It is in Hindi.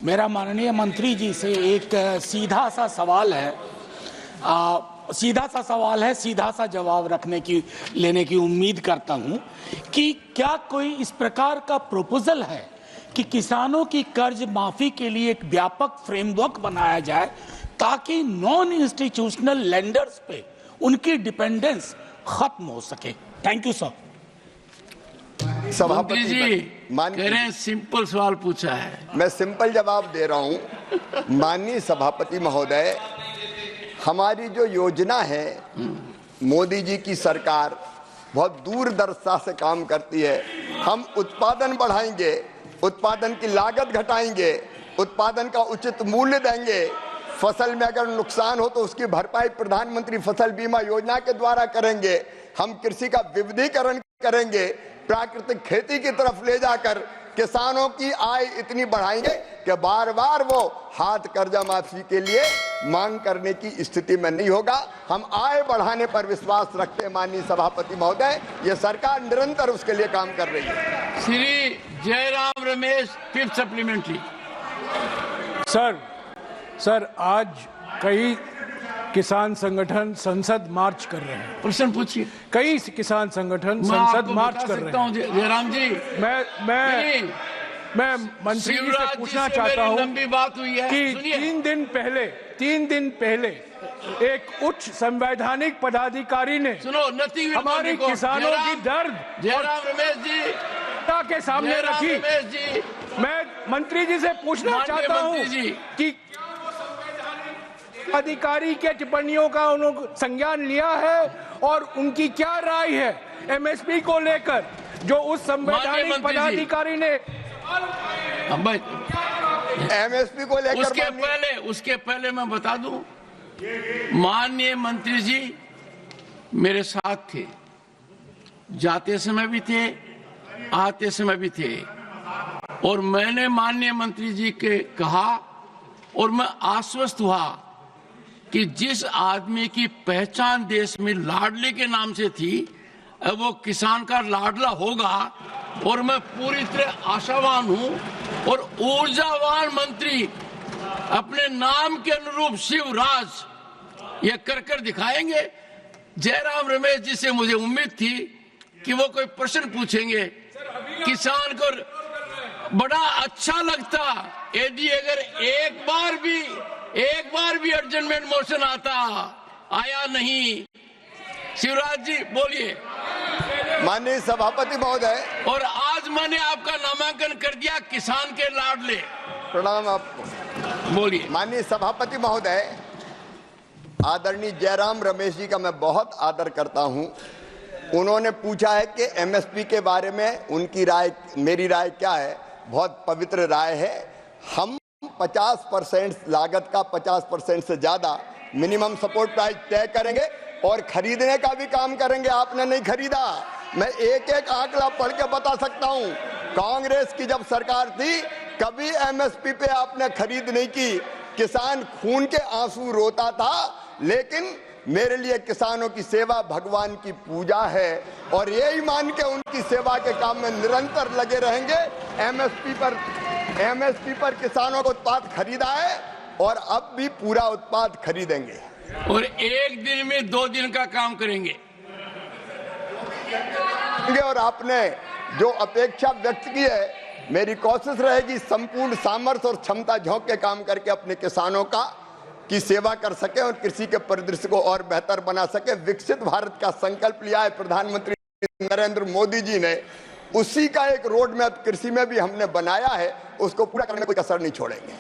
मेरा माननीय मंत्री जी से एक सीधा सा सवाल है, सीधा सा जवाब लेने की उम्मीद करता हूं कि क्या कोई इस प्रकार का प्रपोजल है कि किसानों की कर्ज माफी के लिए एक व्यापक फ्रेमवर्क बनाया जाए ताकि नॉन इंस्टीट्यूशनल लेंडर्स पे उनकी डिपेंडेंस खत्म हो सके। Thank you sir. मंत्री जी कह रहे हैं सिंपल सवाल पूछा है, मैं सिंपल जवाब दे रहा हूं। माननीय सभापति महोदय, हमारी जो योजना है, मोदी जी की सरकार बहुत दूरदर्शिता से काम करती है। हम उत्पादन बढ़ाएंगे, उत्पादन की लागत घटाएंगे, उत्पादन का उचित मूल्य देंगे, फसल में अगर नुकसान हो तो उसकी भरपाई प्रधानमंत्री फसल बीमा योजना के द्वारा करेंगे। हम कृषि का विविधीकरण करेंगे, प्राकृतिक खेती की तरफ ले जाकर किसानों की आय इतनी बढ़ाएंगे कि बार बार वो हाथ कर्जा माफी के लिए मांग करने की स्थिति में नहीं होगा। हम आय बढ़ाने पर विश्वास रखते हैं माननीय सभापति महोदय, ये सरकार निरंतर उसके लिए काम कर रही है। Shri Jairam Ramesh, fifth supplementary. Sir आज कई किसान संगठन संसद मार्च कर रहे हैं। प्रश्न पूछिए। कई किसान संगठन संसद मार्च कर रहे हैं। जयराम जी, मैं मंत्री जी से पूछना चाहता हूं, लंबी बात हुई है कि 3 दिन पहले एक उच्च संवैधानिक पदाधिकारी ने हमारे किसानों की दर्द जयराम रमेश जी के सामने रखी। मैं मंत्री जी से पूछना चाहता हूं कि अधिकारी के टिप्पणियों का उन्होंने संज्ञान लिया है और उनकी क्या राय है एमएसपी को लेकर, जो उस संवैधानिक पदाधिकारी ने एमएसपी को लेकर। उसके पहले मैं बता दूं, माननीय मंत्री जी मेरे साथ थे, जाते समय भी थे, आते समय भी थे, और मैंने माननीय मंत्री जी के कहा और मैं आश्वस्त हुआ कि जिस आदमी की पहचान देश में लाडले के नाम से थी, वो किसान का लाडला होगा, और मैं पूरी तरह आशावान हूं। और ऊर्जावान मंत्री अपने नाम के अनुरूप शिवराज ये कर दिखाएंगे। जयराम रमेश जी से मुझे उम्मीद थी कि वो कोई प्रश्न पूछेंगे, किसान को बड़ा अच्छा लगता यदि अगर एक बार भी एडजमेंट मोशन आता। आया नहीं। शिवराज जी बोलिए। माननीय सभापति महोदय, और आज मैंने आपका नामांकन कर दिया किसान के लाडले। प्रणाम आपको। बोलिए। माननीय सभापति महोदय, आदरणीय जयराम रमेश जी का मैं बहुत आदर करता हूं। उन्होंने पूछा है कि एमएसपी के बारे में उनकी राय, मेरी राय क्या है। बहुत पवित्र राय है। हम 50% लागत का 50% से ज्यादा मिनिमम सपोर्ट प्राइस तय करेंगे और खरीदने का भी काम करेंगे। आपने नहीं खरीदा, मैं एक एक आंकड़ा पढ़ के बता सकता हूं। कांग्रेस की जब सरकार थी, कभी एमएसपी पे आपने खरीद नहीं की। किसान खून के आंसू रोता था, लेकिन मेरे लिए किसानों की सेवा भगवान की पूजा है और यही मान के उनकी सेवा के काम में निरंतर लगे रहेंगे। एमएसपी पर किसानों को उत्पाद खरीदा है और अब भी पूरा उत्पाद खरीदेंगे, और एक दिन में 2 दिन का काम करेंगे। और आपने जो अपेक्षा व्यक्त की है, मेरी कोशिश रहेगी संपूर्ण सामर्थ्य और क्षमता झोंक के काम करके अपने किसानों की सेवा कर सके और कृषि के परिदृश्य को और बेहतर बना सके। विकसित भारत का संकल्प लिया है प्रधानमंत्री नरेंद्र मोदी जी ने, उसी का एक रोड मैप कृषि में भी हमने बनाया है, उसको पूरा करने में कोई कसर नहीं छोड़ेंगे।